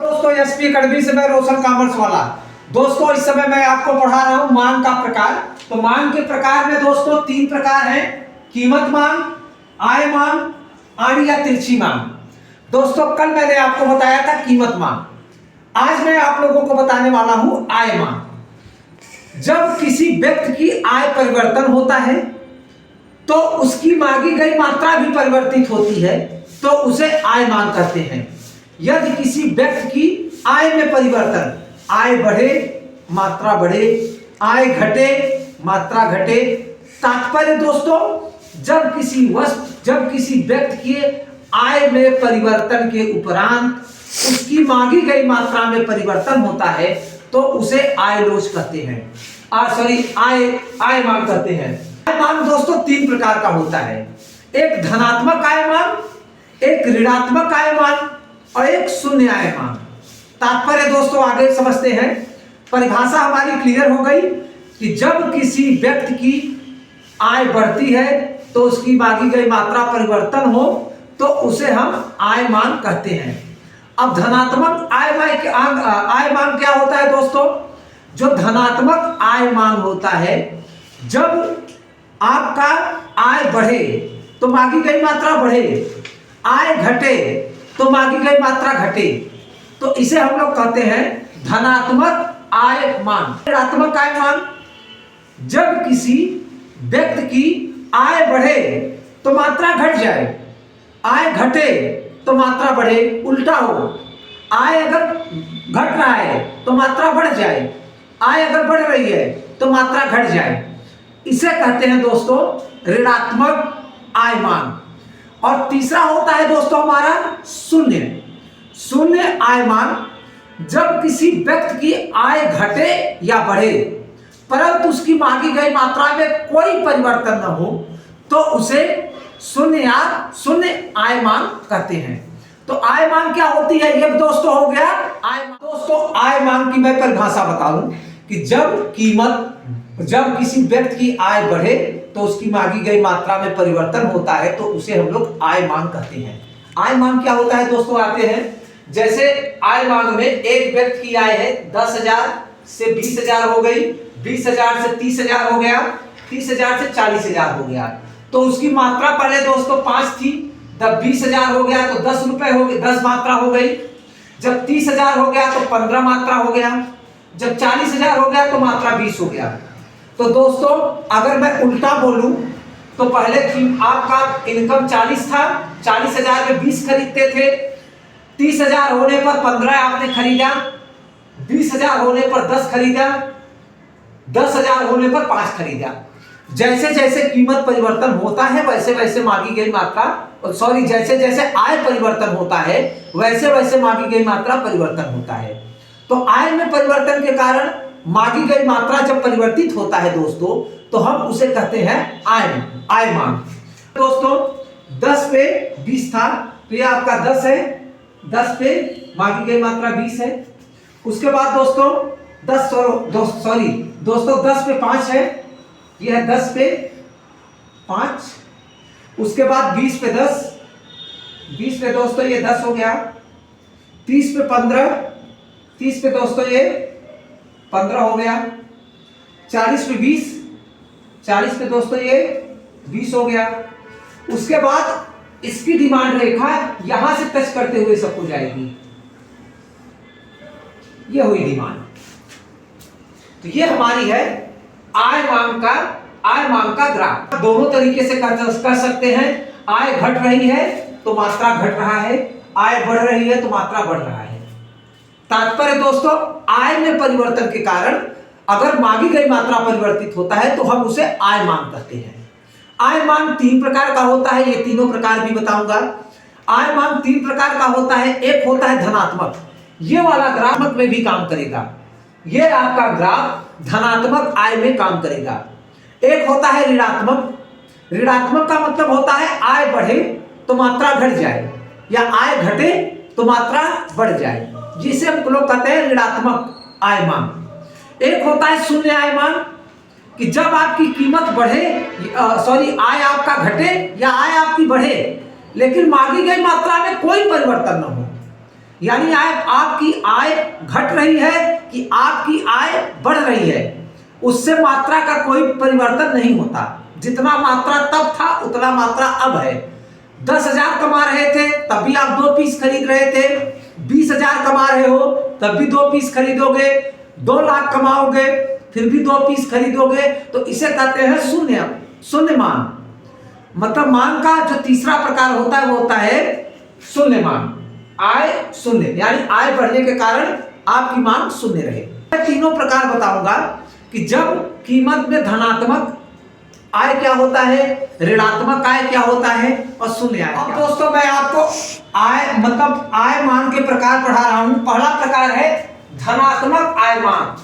दोस्तों SP academy से मैं रोशन कॉमर्स वाला। दोस्तों इस समय मैं आपको पढ़ा रहा हूं मांग का प्रकार। तो मांग के प्रकार में दोस्तों तीन प्रकार हैं: कीमत मांग, आय मांग, आड़ी या तिरछी मांग। दोस्तों कल मैंने आपको बताया था कीमत मांग, आज मैं आप लोगों को बताने वाला हूं आय मांग। जब किसी व्यक्ति की आय परिवर्तन होता है तो उसकी मांगी गई मात्रा भी परिवर्तित होती है, तो उसे आय मांग कहते हैं। यदि किसी व्यक्ति की आय में परिवर्तन, आय बढ़े मात्रा बढ़े, आय घटे मात्रा घटे, तात्पर्य दोस्तों जब किसी व्यक्ति के आय में परिवर्तन के उपरांत उसकी मांगी गई मात्रा में परिवर्तन होता है तो उसे आय लोच कहते हैं। आय मांग कहते हैं। आय मांग दोस्तों तीन प्रकार का होता है: एक धनात्मक आय मांग, एक ऋणात्मक आय मांग और एक शून्य आय मांग। तात्पर्य दोस्तों आगे समझते हैं। परिभाषा हमारी क्लियर हो गई कि जब किसी व्यक्ति की आय बढ़ती है तो उसकी मांगी गई मात्रा परिवर्तन हो तो उसे हम आय मांग कहते हैं। अब धनात्मक आय मांग क्या होता है दोस्तों? जो धनात्मक आय मांग होता है, जब आपका आय बढ़े तो मांगी गई मात्रा बढ़े, आय घटे तो मांगी गई मात्रा घटे, तो इसे हम लोग कहते हैं धनात्मक आय मांग। ऋणात्मक आय मांग, जब किसी व्यक्ति की आय बढ़े तो मात्रा घट जाए, आय घटे तो मात्रा बढ़े, उल्टा हो। आय अगर घट रहा है तो मात्रा बढ़ जाए, आय अगर बढ़ रही है तो मात्रा घट जाए, इसे कहते हैं दोस्तों ऋणात्मक आय मांग। और तीसरा होता है दोस्तों हमारा शून्य आय मांग। जब किसी व्यक्ति की आय घटे या बढ़े परंतु उसकी मांगी गई मात्रा में कोई परिवर्तन न हो तो उसे शून्य आय मांग कहते हैं। तो आय मांग क्या होती है ये दोस्तों हो गया आय मांग। दोस्तों आय मांग की मैं परिभाषा बताऊं कि जब किसी व्यक्ति की आय बढ़े तो उसकी मांगी गई मात्रा में परिवर्तन होता है तो उसे हम लोग आय मांग कहते हैं। आय मांग क्या होता है दोस्तों आते हैं। जैसे आय मांग में एक व्यक्ति की आय है 10,000 से 20,000 हो गई, 20,000 से 30,000 हो गया, 30,000 से 40,000 हो गया, तो उसकी मात्रा पहले दोस्तों 5 थी, जब 20,000 हो गया तो 10 रुपए हो गए, 10 मात्रा हो गई। जब 30,000 हो गया तो 15 मात्रा हो गया, जब 40,000 हो गया तो मात्रा 20 हो गया। तो दोस्तों अगर मैं उल्टा बोलूं तो पहले आपका इनकम 40 था, 40,000 में 20 खरीदते थे, 30,000 होने पर 15 आपने खरीदा, 20,000 होने पर 10 खरीदा, 10,000 होने पर 5 खरीदा। जैसे जैसे कीमत परिवर्तन होता है वैसे वैसे मांगी गई मात्रा जैसे जैसे आय परिवर्तन होता है वैसे वैसे मांगी गई मात्रा परिवर्तन होता है। तो आय में परिवर्तन के कारण मांगी गई मात्रा जब परिवर्तित होता है दोस्तों तो हम उसे कहते हैं आय मांग। दोस्तों 10 पे 20 था तो यह आपका 10 है, 10 पे मांगी गई मात्रा 20 है। उसके बाद दोस्तों 10 पे 5 है, यह है 10 पे 5। उसके बाद 20 पे 10, 20 पे दोस्तों ये 10 हो गया, 30 पे 15, 30 पे दोस्तों ये 15 हो गया, 40 पे 20, 40 पे दोस्तों ये 20 हो गया। उसके बाद इसकी डिमांड रेखा यहां से टच करते हुए सबको जाएगी, ये हुई डिमांड। तो ये हमारी है आय मांग का ग्राफ। दोनों तरीके से कर सकते हैं। आय घट रही है तो मात्रा घट रहा है, आय बढ़ रही है तो मात्रा बढ़ रहा है। तात्पर्य दोस्तों आय में परिवर्तन के कारण अगर मांगी गई मात्रा परिवर्तित होता है तो हम उसे आय मांग कहते हैं। आय मांग 3 प्रकार का होता है, ये तीनों प्रकार भी बताऊंगा। आय मांग 3 प्रकार का होता है। एक होता है धनात्मक, ये वाला ग्राफ में भी काम करेगा, ये आपका ग्राफ धनात्मक आय में काम करेगा। एक होता है ऋणात्मक का मतलब होता है आय बढ़े तो मात्रा घट जाए या आय घटे तो मात्रा बढ़ जाए, जिसे हम लोग कहते हैं ऋणात्मक आय मांग। एक होता है शून्य आय मांग कि जब आपकी कीमत बढ़े आय आपका घटे या आय आपकी बढ़े लेकिन मांगी गई मात्रा में कोई परिवर्तन न हो, यानी आपकी आय घट रही है कि आपकी आय बढ़ रही है, उससे मात्रा का कोई परिवर्तन नहीं होता। जितना मात्रा तब था उतना मात्रा अब है। 10,000 कमा रहे थे तब भी आप 2 पीस खरीद रहे थे, 20,000 कमा रहे हो तब भी 2 पीस खरीदोगे, 2 लाख कमाओगे फिर भी 2 पीस खरीदोगे। तो इसे कहते हैं शून्य मान। मतलब मान का जो तीसरा प्रकार होता है वो होता है शून्य मान। आय शून्य, यानी आय बढ़ने के कारण आपकी मांग शून्य रहे। मैं तीनों प्रकार बताऊंगा कि जब कीमत में धनात्मक आय क्या होता है, ऋणात्मक आय क्या होता है और शून्य आय। अब दोस्तों मैं आपको आय मतलब आय मान के प्रकार पढ़ा रहा हूं। पहला प्रकार है धनात्मक आय मान।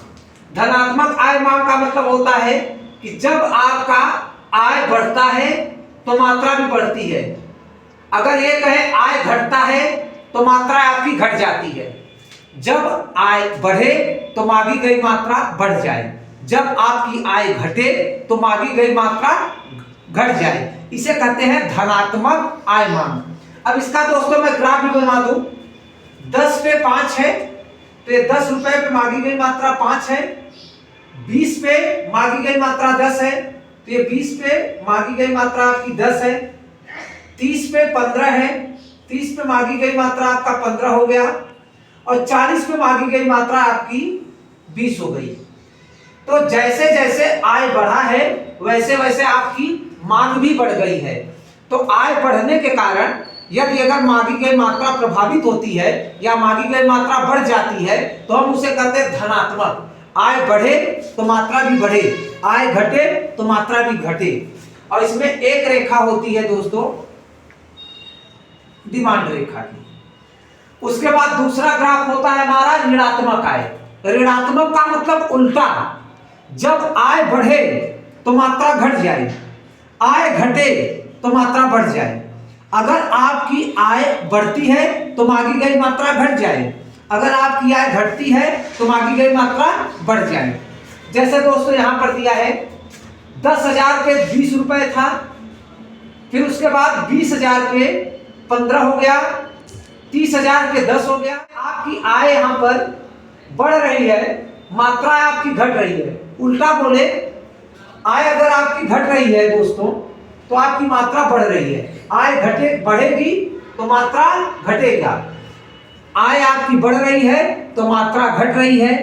धनात्मक आय मान का मतलब होता है कि जब आपका आय बढ़ता है तो मात्रा भी बढ़ती है। अगर ये कहे आय घटता है तो मात्रा आपकी घट जाती है। जब आय बढ़े तो मांगी गई मात्रा बढ़ जाए, जब आपकी आय घटे तो मांगी गई मात्रा घट जाए। इसे कहते हैं धनात्मक आय मान। अब इसका दोस्तों मैं ग्राफ भी बना दूं। 10 पे 5 है तो ये 10 रुपए पे मांगी गई मात्रा 5 है। 20 पे मांगी गई मात्रा 10 है तो ये 20 पे मांगी गई मात्रा आपकी 10 है। 30 पे 15 है, 30 पे मांगी गई मात्रा आपका 15 हो गया और 40 पे मांगी गई मात्रा आपकी 20 हो गई। तो जैसे जैसे आय बढ़ा है वैसे वैसे आपकी मांग भी बढ़ गई है। तो आय बढ़ने के कारण यदि अगर मांगी गई मात्रा प्रभावित होती है या मांगी गई मात्रा बढ़ जाती है तो हम उसे कहते हैं धनात्मक। आय बढ़े तो मात्रा भी बढ़े, आय घटे तो मात्रा भी घटे। और इसमें एक रेखा होती है दोस्तों डिमांड रेखा की। उसके बाद दूसरा ग्राफ होता है हमारा ऋणात्मक आय। ऋणात्मक का मतलब उल्टा, जब आय बढ़े तो मात्रा घट जाए, आय घटे तो मात्रा बढ़ जाए। अगर आपकी आय बढ़ती है तो मांगी गई मात्रा घट जाए, अगर आपकी आय घटती है तो मांगी गई मात्रा बढ़ जाए। जैसे दोस्तों यहां पर दिया है 10,000 पे 20 रुपए था, फिर उसके बाद 20,000 पे 15 हो गया, 30,000 पे 10 हो गया। आपकी आय यहां पर बढ़ रही है, मात्रा आपकी घट रही है। उल्टा बोले, आय अगर आपकी घट रही है दोस्तों तो आपकी मात्रा बढ़ रही है। आय बढ़ेगी तो मात्रा घटेगा। आय आपकी बढ़ रही है तो मात्रा घट रही है।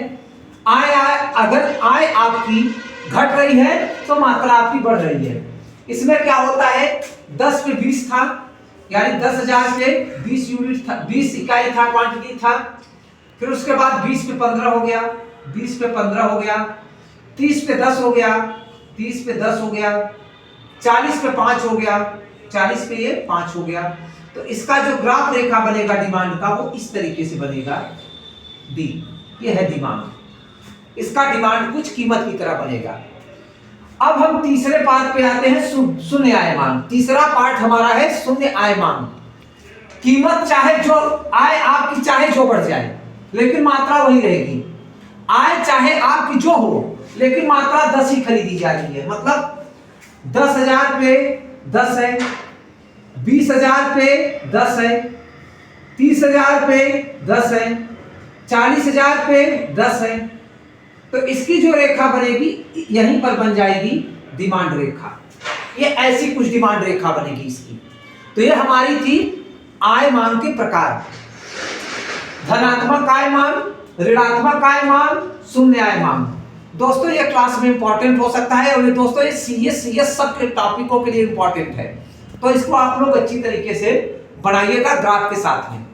अगर आय आपकी घट रही है तो मात्रा आपकी बढ़ रही है। इसमें क्या होता है 10 पे 20 था, यानी 10,000 पे 20 यूनिट था, 20 इकाई था, क्वांटिटी था। फिर उसके बाद 20 पे 15 हो गया, 20 पे 15 हो गया, 30 पे 10 हो गया, 30 पे 10 हो गया, 40 पे 5 हो गया, 40 पे ये 5 हो गया। तो इसका जो ग्राफ रेखा बनेगा डिमांड का वो इस तरीके से बनेगा। डी ये है डिमांड। इसका डिमांड कुछ कीमत की तरह बनेगा। अब हम तीसरे पार्ट पे आते हैं, शून्य आय मान। तीसरा पार्ट हमारा है शून्य आय मान। कीमत चाहे जो आय आपकी चाहे जो बढ़ जाए लेकिन मात्रा वही रहेगी। आय चाहे आपकी जो हो लेकिन मात्रा 10 ही खरीदी जा रही है। मतलब 10,000 पे 10 है, 20,000 पे 10 है, 30,000 पे 10 है, 40,000 पे 10 है। तो इसकी जो रेखा बनेगी यहीं पर बन जाएगी डिमांड रेखा। ये ऐसी कुछ डिमांड रेखा बनेगी इसकी। तो ये हमारी थी आय मान के प्रकार। धनात्मक आय मान, ऋणात्मक आय मान, शून्य आय मान। दोस्तों ये क्लास में इंपॉर्टेंट हो सकता है और ये दोस्तों ये सीएस सब के टॉपिकों के लिए इंपॉर्टेंट है। तो इसको आप लोग अच्छी तरीके से बनाइएगा ग्राफ के साथ में।